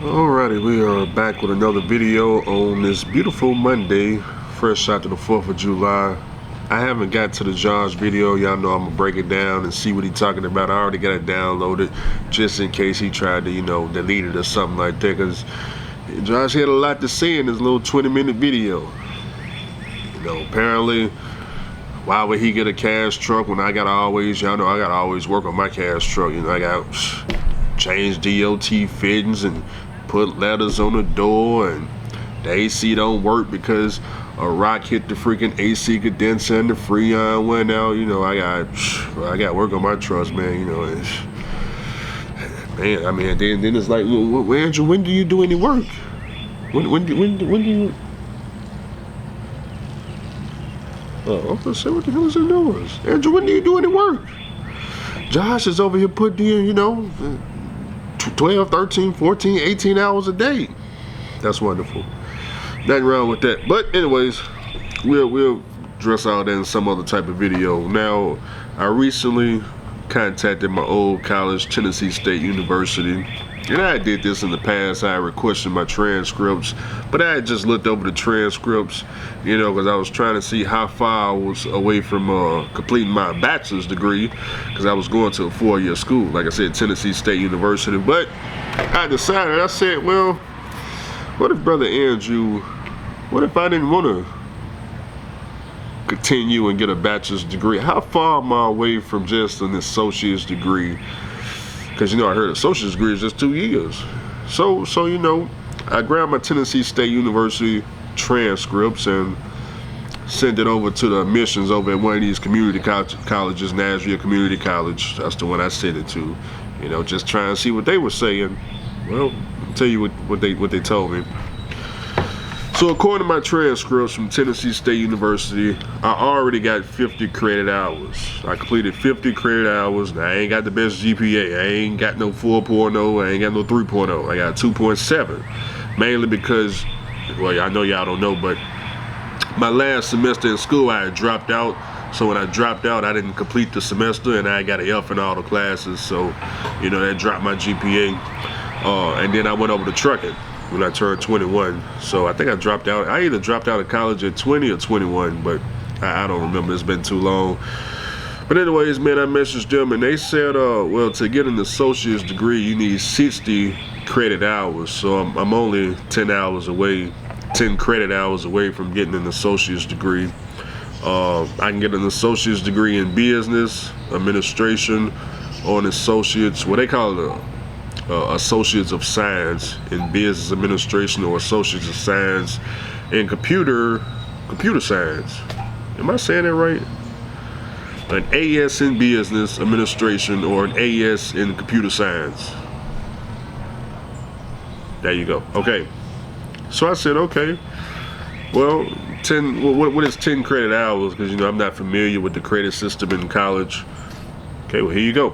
Alrighty, we are back with another video on this beautiful Monday, fresh out to the 4th of July. I haven't got to the Josh video. Y'all know I'm gonna break it down and see what he's talking about. I already got it downloaded just in case he tried to, delete it or something like that, because Josh had a lot to say in this little 20-minute video. Apparently, why would he get a cash truck when I gotta always work on my cash truck. I got change DOT fittings and put letters on the door, and the AC don't work because a rock hit the freaking AC condenser and the Freon went out. I got work on my trucks, man. Then it's like, well, Andrew, when do you do any work? When do you? Oh, I'm gonna say, what the hell is that noise? Andrew, when do you do any work? Josh is over here putting in, 12, 13, 14, 18 hours a day. That's wonderful. Nothing wrong with that. But anyways, we'll address all that in some other type of video. Now, I recently contacted my old college, Tennessee State University. And I did this in the past. I requested my transcripts, but I had just looked over the transcripts, because I was trying to see how far I was away from completing my bachelor's degree, because I was going to a 4-year school, like I said, Tennessee State University. But I said, well, what if Brother Andrew, what if I didn't want to continue and get a bachelor's degree? How far am I away from just an associate's degree? Because I heard associate's degree is just 2 years. So I grabbed my Tennessee State University transcripts and sent it over to the admissions over at one of these community colleges, Nashville Community College. That's the one I sent it to. Just trying to see what they were saying. Well, I'll tell you what they told me. So according to my transcripts from Tennessee State University, I already got 50 credit hours. I completed 50 credit hours. Now, I ain't got the best GPA. I ain't got no 4.0. I ain't got no 3.0. I got 2.7. Mainly because, well, I know y'all don't know, but my last semester in school, I had dropped out. So when I dropped out, I didn't complete the semester, and I got an F in all the classes. So, that dropped my GPA. And then I went over to trucking when I turned 21. So I think I dropped out. I either dropped out of college at 20 or 21, but I don't remember. It's been too long. But anyways, man, I messaged them and they said, well, to get an associate's degree, you need 60 credit hours. So I'm only 10 credit hours away from getting an associate's degree. I can get an associate's degree in business, administration, or an associate's, what they call it, associates of science in business administration, or associates of science in computer science. Am I saying that right? An AS in business administration or an AS in computer science. There you go. Okay. So I said, okay. Well, 10. What is 10 credit hours? Because I'm not familiar with the credit system in college. Okay. Well, here you go.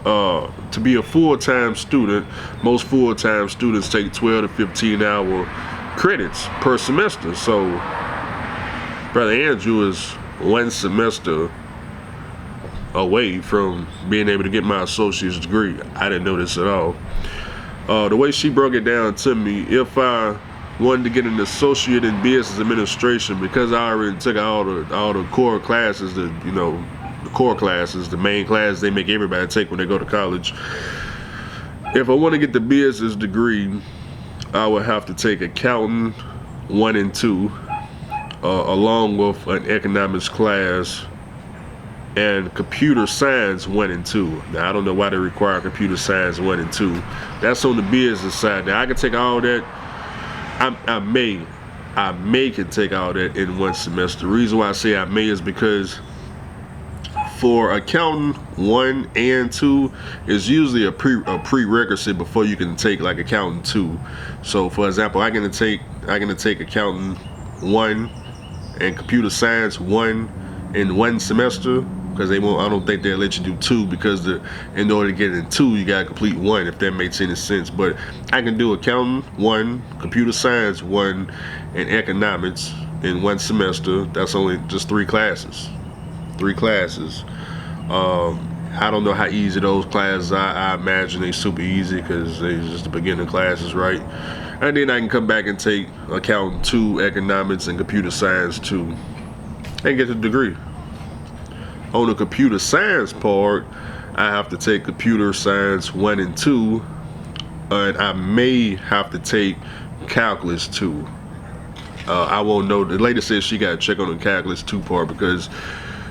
To be a full-time student, most full-time students take 12 to 15 hour credits per semester. So Brother Andrew is one semester away from being able to get my associate's degree. I didn't know this at all. The way she broke it down to me, if I wanted to get an associate in business administration, because I already took all the core classes, the core classes, the main classes they make everybody take when they go to college. If I want to get the business degree, I would have to take accounting 1 and 2, along with an economics class, and computer science 1 and 2. Now, I don't know why they require computer science 1 and 2. That's on the business side. Now, I can take all that. I may can take all that in one semester. The reason why I say I may is because for accounting 1 and 2 is usually a prerequisite before you can take like accounting 2. So for example, I'm gonna take accounting 1 and computer science 1 in one semester, because I don't think they'll let you do 2, because in order to get in 2 you gotta complete 1, if that makes any sense. But I can do accounting 1, computer science 1, and economics in one semester. That's only just 3 classes. I don't know how easy those classes are. I imagine they super easy because they just the beginning classes, right? And then I can come back and take accounting 2, economics, and computer science 2, and get the degree. On the computer science part, I have to take computer science 1 and 2, and I may have to take calculus 2. I won't know. The lady said she got to check on the calculus 2 part because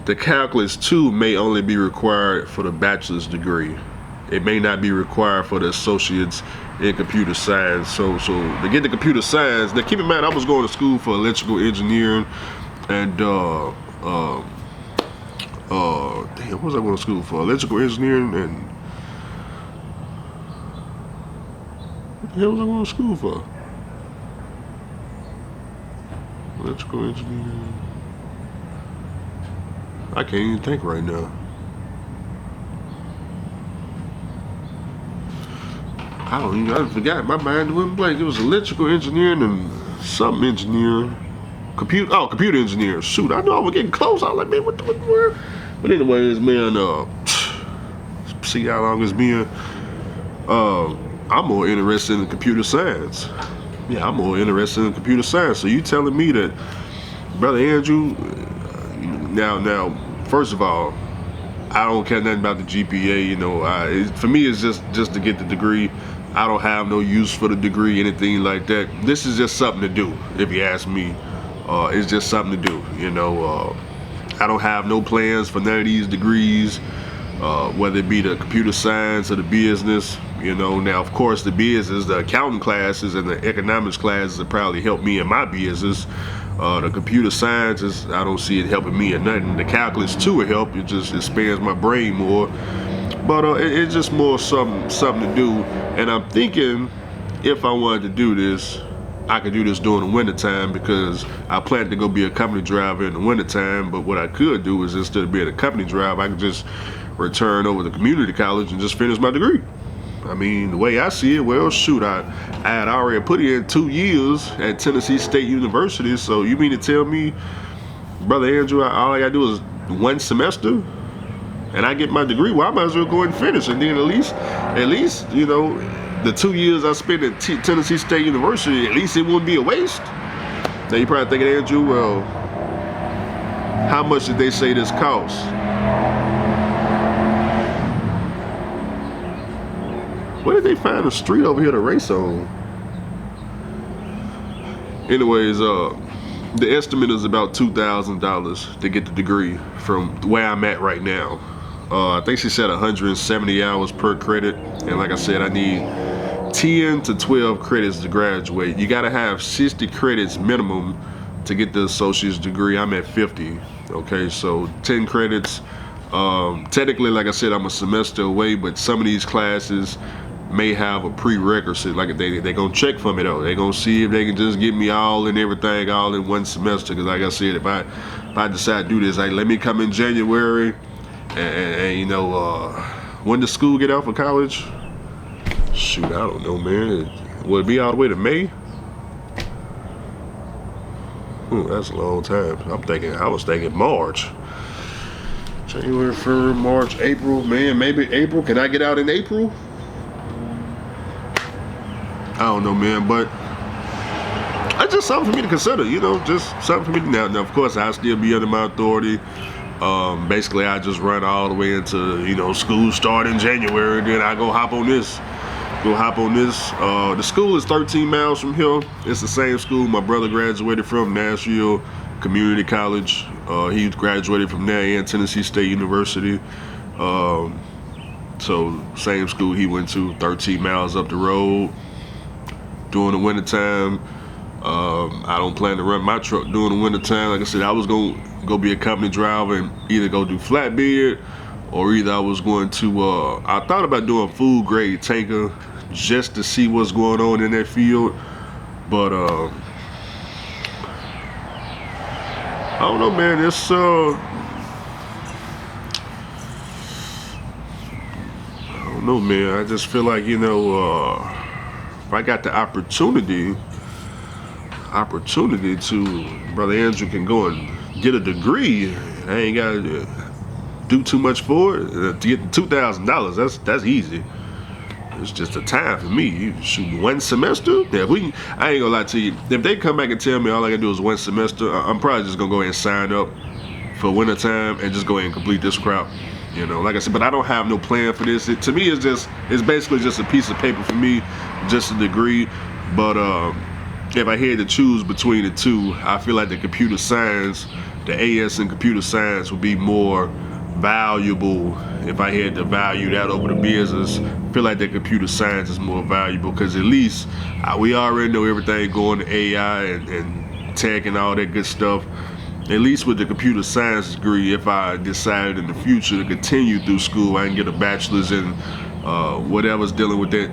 the calculus 2 may only be required for the bachelor's degree. It may not be required for the associates in computer science. So to get the computer science, now keep in mind I was going to school for electrical engineering and damn, what was I going to school for? Electrical engineering and what the hell was I going to school for? Electrical engineering. I can't even think right now. I forgot. My mind went blank. It was electrical engineering and something engineering. Computer engineering. Shoot, I know I was getting close. I was like, man, what where? But anyways, man, see how long it's been. I'm more interested in computer science. Yeah, I'm more interested in computer science. So you telling me that, Brother Andrew, now, first of all, I don't care nothing about the GPA. You know, for me, it's just to get the degree. I don't have no use for the degree, anything like that. This is just something to do, if you ask me. It's just something to do. You know, I don't have no plans for none of these degrees, whether it be the computer science or the business. You know, now of course the business, the accounting classes and the economics classes will probably help me in my business. The computer sciences, I don't see it helping me or nothing. The calculus too will help. It just expands my brain more. But it's just more something to do. And I'm thinking if I wanted to do this, I could do this during the wintertime because I plan to go be a company driver in the wintertime. But what I could do is instead of being a company driver, I could just return over to community college and just finish my degree. I mean, the way I see it, well, shoot, I had already put in 2 years at Tennessee State University. So you mean to tell me, Brother Andrew, all I gotta do is 1 semester and I get my degree? Well, I might as well go ahead and finish. And then at least, you know, the 2 years I spent at Tennessee State University, at least it wouldn't be a waste. Now you're probably thinking, Andrew, well, how much did they say this costs? Where did they find a street over here to race on? Anyways, the estimate is about $2,000 to get the degree from where I'm at right now. I think she said 170 hours per credit, and like I said, I need 10 to 12 credits to graduate. You gotta have 60 credits minimum to get the associate's degree. I'm at 50. Okay, so 10 credits. Technically, like I said, I'm a semester away, but some of these classes may have a prerequisite. Like they gonna check for me though. They gonna see if they can just get me all and everything all in 1 semester. Because like I said, if I decide to do this, like let me come in January, and you know, when does school get out for college? Shoot, I don't know, man. Will it be all the way to May? That's a long time. I was thinking March. January, February, March, April. Man, maybe April. Can I get out in April? I don't know, man, but that's just something for me to consider, you know, just something for me to now of course I still be under my authority. Basically I just run all the way into, you know, school start in January, then I go hop on this. The school is 13 miles from here. It's the same school my brother graduated from, Nashville Community College. He graduated from there and Tennessee State University. So same school he went to, 13 miles up the road. During the wintertime, I don't plan to run my truck during the wintertime. Like I said, I was going to go be a company driver and either go do flatbed or either I was going to, I thought about doing food grade tanker just to see what's going on in that field. But I don't know, man. It's I don't know, man. I just feel like, you know, if I got the opportunity to, Brother Andrew can go and get a degree. I ain't got to do too much for it. To get $2,000, that's easy. It's just a time for me. You shoot one semester. Yeah, I ain't gonna lie to you. If they come back and tell me all I gotta do is one semester, I'm probably just gonna go ahead and sign up for winter time and just go ahead and complete this crap. Like I said, but I don't have no plan for this. To me, it's basically just a piece of paper for me, just a degree. But if I had to choose between the two, I feel like the computer science, the AS in computer science would be more valuable if I had to value that over the business. I feel like the computer science is more valuable because at least we already know everything going to AI and tech and all that good stuff. At least with the computer science degree, if I decided in the future to continue through school, I can get a bachelor's in whatever's dealing with that,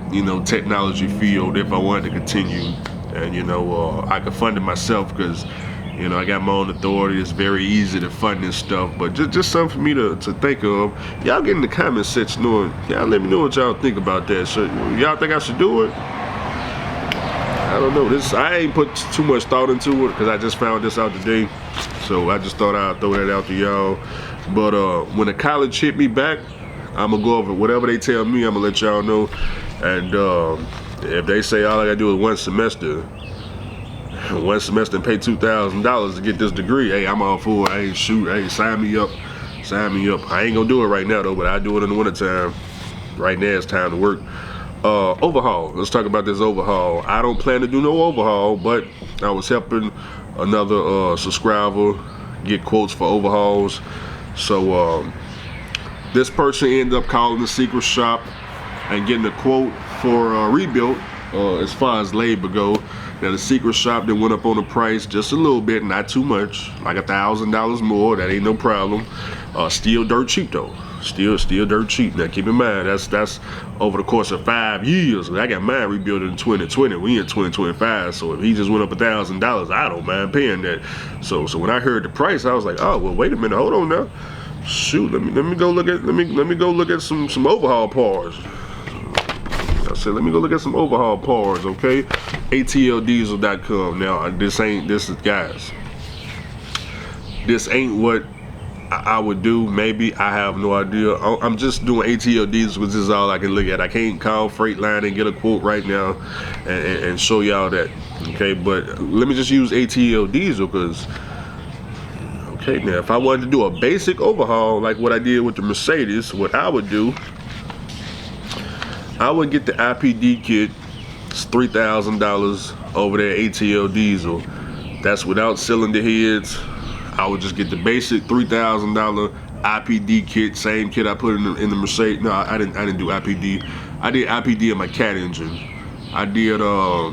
technology field if I wanted to continue. And, I could fund it myself because, I got my own authority. It's very easy to fund this stuff. But just something for me to think of. Y'all get in the comment section. Y'all let me know what y'all think about that. So, y'all think I should do it? I don't know. I ain't put too much thought into it because I just found this out today. So I just thought I'd throw that out to y'all. But when the college hit me back, I'm going to go over whatever they tell me. I'm going to let y'all know. And if they say all I got to do is one semester and pay $2,000 to get this degree, hey, I'm all for it. Hey, sign me up. I ain't going to do it right now, though, but I do it in the wintertime. Right now, it's time to work. Overhaul. Let's talk about this overhaul. I don't plan to do no overhaul, but I was helping another subscriber get quotes for overhauls. So this person ended up calling the secret shop and getting a quote for a rebuild as far as labor go. Now the secret shop then went up on the price just a little bit, not too much, like $1,000 more. That ain't no problem. Still dirt cheap though. Still dirt cheap. Now keep in mind that's over the course of 5 years. I got mine rebuilt in 2020. We in 2025. So if he just went up $1,000, I don't mind paying that. So when I heard the price, I was like, oh well, wait a minute, hold on now. Shoot, let me go look at some overhaul parts. I said, let me go look at some overhaul parts, okay? ATLdiesel.com. Now this ain't what I would do. Maybe, I have no idea. I'm just doing ATL Diesel because this is all I can look at. I can't call Freightline and get a quote right now and show y'all that, okay? But let me just use ATL Diesel because, okay, now if I wanted to do a basic overhaul like what I did with the Mercedes, what I would do, I would get the IPD kit. It's $3,000 over there, ATL Diesel. That's without cylinder heads. I would just get the basic $3,000 IPD kit, same kit I put in the Mercedes. No, I didn't do IPD. I did IPD in my cat engine. I did I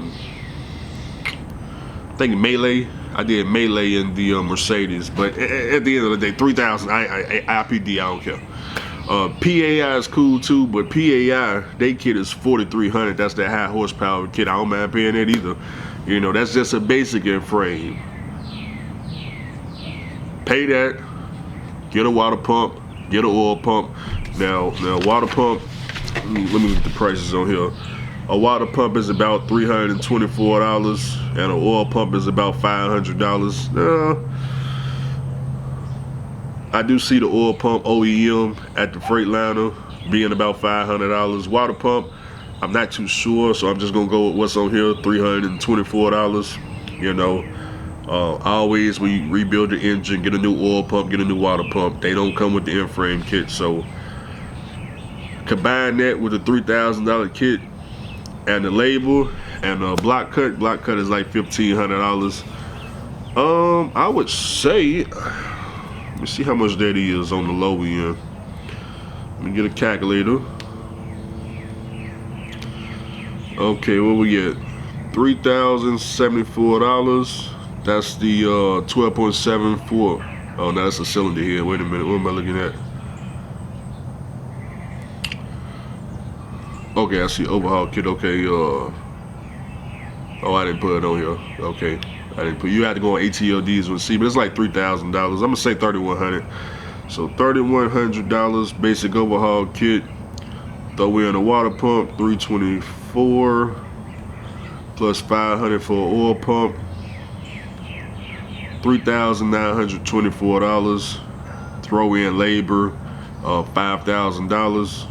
think Melee. I did Melee in the Mercedes. But at the end of the day, 3,000 IPD. I don't care. PAI is cool too, but PAI, they kit is 4,300. That's that high horsepower kit. I don't mind paying that either. That's just a basic in frame. Pay that, get a water pump, get an oil pump. Now water pump, let me look at the prices on here. A water pump is about $324 and an oil pump is about $500. I do see the oil pump OEM at the Freightliner being about $500. Water pump, I'm not too sure, so I'm just gonna go with what's on here, $324. Always when you rebuild the engine, get a new oil pump, get a new water pump. They don't come with the in-frame kit, so combine that with the $3,000 kit and the label and the block cut. Block cut is like $1,500. I would say, let me see how much that is on the low end. Let me get a calculator. Okay, what we get? $3,074. That's the 12.74. Oh, no, that's a cylinder here. Wait a minute, what am I looking at? Okay, I see overhaul kit. Okay, oh, I didn't put it on here. Okay, I didn't put. You had to go on ATL Diesel and see, but it's like $3,000. I'm gonna say $3,100. So $3,100 basic overhaul kit. Throw in a water pump, $324 plus $500 for an oil pump. $3,924. Throw in labor, $5,000.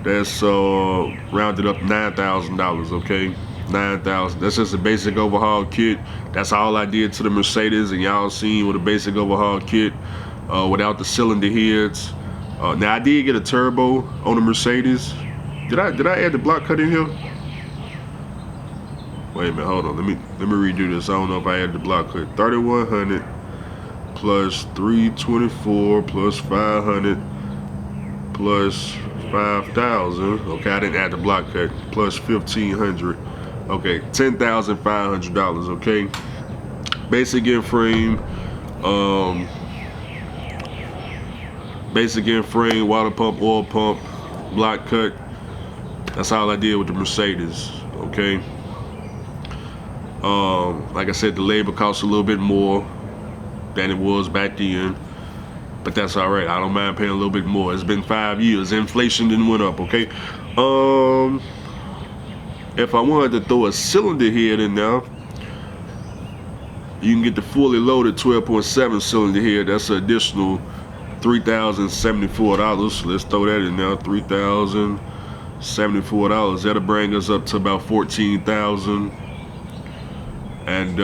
That's rounded up $9,000. Okay, 9,000. That's just a basic overhaul kit. That's all I did to the Mercedes, and y'all seen with a basic overhaul kit without the cylinder heads. Now I did get a turbo on the Mercedes. Did I add the block cut in here? Wait a minute, hold on. Let me redo this. I don't know if I added the block cut. 3,100 plus 324 plus 500 plus 5,000. Okay, I didn't add the block cut. Plus 1,500. Okay, $10,500. Okay, basic end frame. Basic end frame, water pump, oil pump, block cut. That's all I did with the Mercedes. Okay. Like I said, the labor costs a little bit more than it was back then, but that's all right. I don't mind paying a little bit more. It's been 5 years. Inflation didn't went up. Okay. If I wanted to throw a cylinder head in there, you can get the fully loaded 12.7 cylinder head. That's an additional $3,074. Let's throw that in now. $3,074. That'll bring us up to about 14,000. And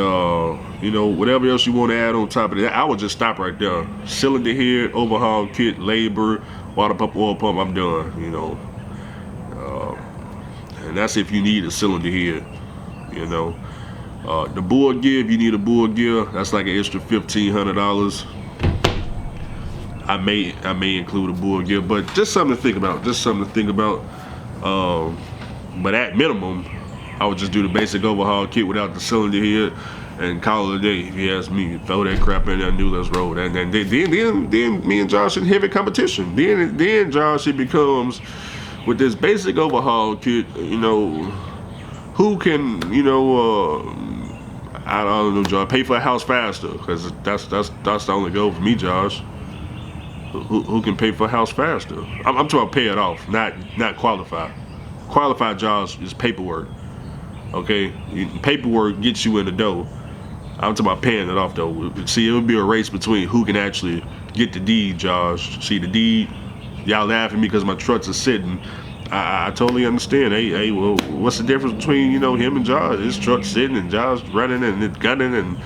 you know, whatever else you want to add on top of that, I would just stop right there. Cylinder head, overhaul kit, labor, water pump, oil pump. I'm done. You know, and that's if you need a cylinder head. You know, the board gear. If you need a board gear, that's like an extra $1,500. I may include a board gear, but just something to think about. But at minimum, I would just do the basic overhaul kit without the cylinder head and call it a day. If you ask me, throw that crap in there and do let's roll. And then me and Josh in heavy competition. Then Josh, it becomes with this basic overhaul kit. You know, who can I don't know, Josh, pay for a house faster? Because that's the only goal for me, Josh. Who can pay for a house faster? I'm trying to pay it off, not qualify. Qualified jobs is paperwork. Okay, paperwork gets you in the door. I'm talking about paying it off though. See, it would be a race between who can actually get the deed, Josh. See, the deed, y'all laughing at me because my trucks are sitting. I totally understand. Hey, well, what's the difference between him and Josh? His truck's sitting and Josh running and gunning, and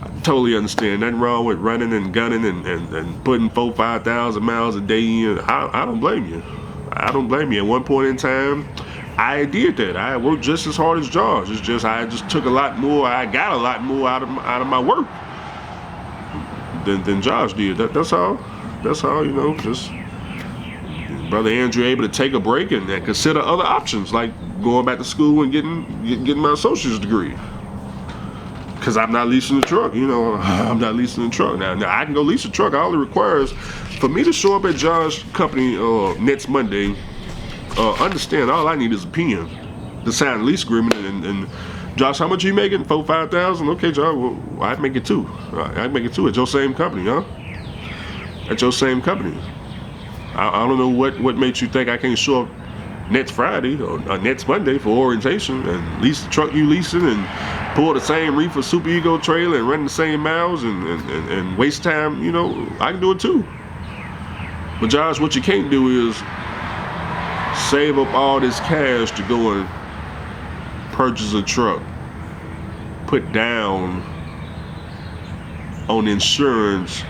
I totally understand. Nothing wrong with running and gunning and putting 4,000-5,000 miles a day in. I don't blame you. I don't blame you. At one point in time, I did that. I worked just as hard as Josh. It's just I just took a lot more. I got a lot more out of my work than Josh did. That's all. Just brother Andrew able to take a break and consider other options like going back to school and getting my associate's degree. Cause I'm not leasing the truck. I'm not leasing the truck now. Now I can go lease a truck. All it requires for me to show up at Josh's company next Monday. Understand, all I need is a pen to sign a lease agreement. And Josh, how much are you making? 4,000-5,000? Okay, Josh, well, I'd make it too. I'd make it too at your same company, huh? At your same company. I don't know what makes you think I can't show up next Friday or next Monday for orientation and lease the truck you leasing and pull the same reefer Super Ego trailer and run the same miles and waste time. I can do it too. But Josh, what you can't do is save up all this cash to go and purchase a truck, put down on insurance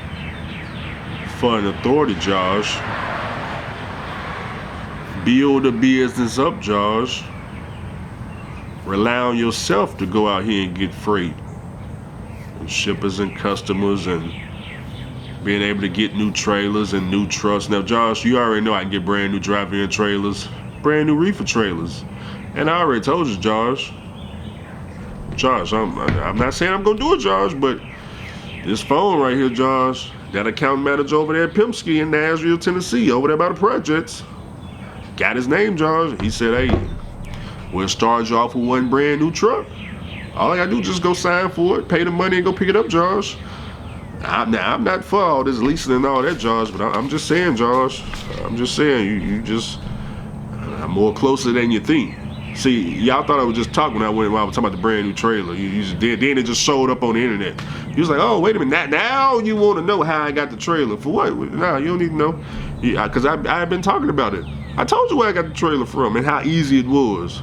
for an authority, Josh, build a business up, Josh, rely on yourself to go out here and get freight and shippers and customers and being able to get new trailers and new trucks. Now, Josh, you already know I can get brand new drive-in trailers, brand new reefer trailers. And I already told you, Josh, I'm not saying I'm gonna do it, Josh, but this phone right here, Josh, that account manager over there at Pimpski in Nashville, Tennessee, over there by the projects, got his name, Josh. He said, hey, we'll start you off with one brand new truck. All I gotta do is just go sign for it, pay the money, and go pick it up, Josh. I'm not for all this leasing and all that, Josh, but I'm just saying, Josh. I'm just saying, I'm more closer than you think. See, y'all thought I was just talking when I was talking about the brand new trailer. Then it just showed up on the internet. You was like, oh, wait a minute, now you want to know how I got the trailer. For what? Nah, you don't need to know. Yeah, because I've been talking about it. I told you where I got the trailer from and how easy it was.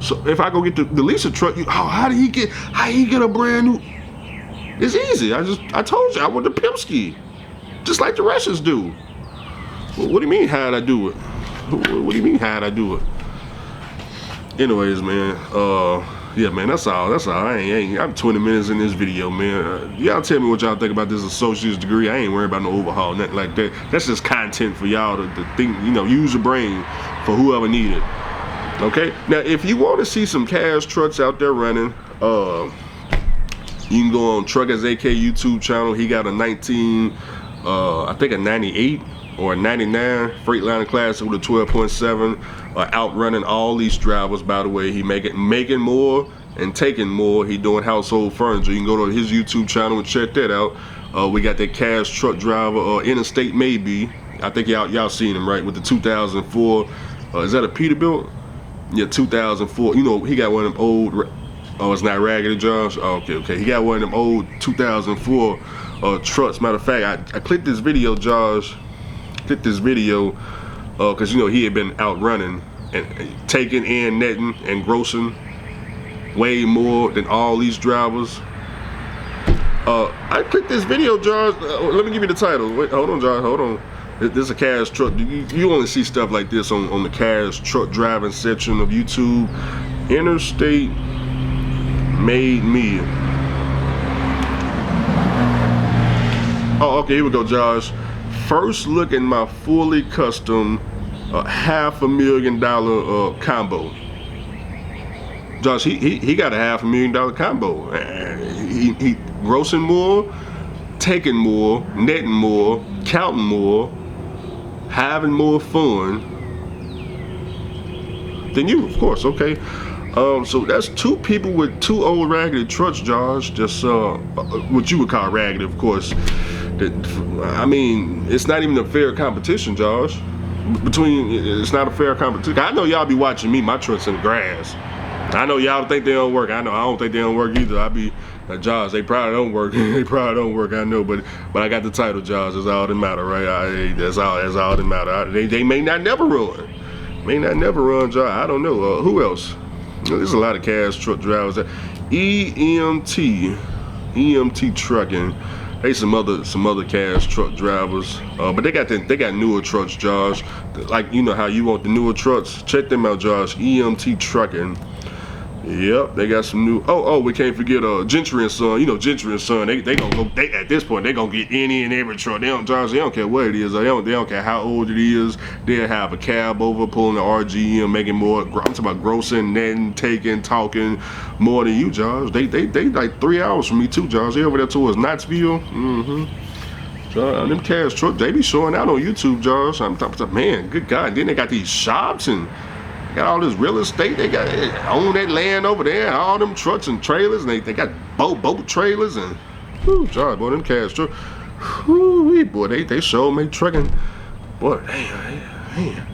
So if I go get the Lisa truck, how he get a brand new? It's easy. I told you I want the Pimski, just like the Russians do. What do you mean how'd I do it? What do you mean how'd I do it? Anyways, man, yeah, man, that's all. I'm 20 minutes in this video, man. Y'all tell me what y'all think about this associate's degree. I ain't worried about no overhaul, nothing like that. That's just content for y'all to think, use your brain for whoever need it. Okay? Now, if you want to see some cash trucks out there running, you can go on Truckers AK YouTube channel. He got a 19, I think a 98 or a 99 Freightliner Classic with a 12.7, outrunning all these drivers. By the way, he making more and taking more. He doing household furniture. You can go to his YouTube channel and check that out. We got that cash truck driver, Interstate maybe. I think y'all seen him, right, with the 2004. Is that a Peterbilt? Yeah, 2004. He got one of them old. Oh, it's not raggedy, Josh? Oh, okay. He got one of them old 2004 trucks. Matter of fact, I clicked this video, Josh. Clicked this video because he had been out running and taking in, netting, and grossing way more than all these drivers. I clicked this video, Josh. Let me give you the title. Wait, hold on, Josh. Hold on. This is a cash truck. You only see stuff like this on the cash truck driving section of YouTube. Interstate made me. Oh, okay, here we go, Josh. First look at my fully custom $500,000 combo. Josh, he got a $500,000 combo. He grossing more, taking more, netting more, counting more, having more fun than you, of course. Okay. So that's two people with two old raggedy trucks, Josh. Just what you would call raggedy, of course. I mean, it's not even a fair competition, Josh. It's not a fair competition. I know y'all be watching me, my truck's in the grass. I know y'all think they don't work. I don't think they don't work either. I be Josh, they probably don't work. They probably don't work. I know, but I got the title, Josh. That's all that matter, right? That's all that matter. They may not never run. Josh. I don't know. Who else? There's a lot of cash truck drivers. EMT trucking. They some other cash truck drivers, but they got newer trucks, Josh. Like how you want the newer trucks. Check them out, Josh. EMT trucking. Yep, they got some new. Oh, we can't forget Gentry and Son. Gentry and Son. They gonna go. At this point, they gonna get any and every truck. They don't care what it is. They don't care how old it is. They'll have a cab over, pulling the RGM, making more. I'm talking about grossing, netting, taking, talking more than you, Josh. They like 3 hours from me too, Josh. They over there towards Knoxville. Josh, them cash trucks, they be showing out on YouTube, Josh. I'm talking about, man, good God. Then they got these shops and got all this real estate. They got own that land over there, all them trucks and trailers, and they got boat trailers and whoo, Josh, boy, them cash trucks. Whoo, boy, they sure make trucking. Boy, man,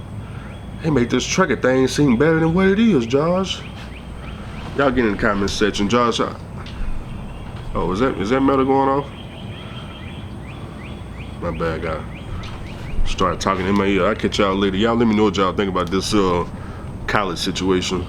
they make this trucking thing seem better than what it is, Josh. Y'all get in the comment section, Josh. Oh, is that metal going off? My bad, guy. Started talking in my ear. I'll catch y'all later. Y'all let me know what y'all think about this college situation.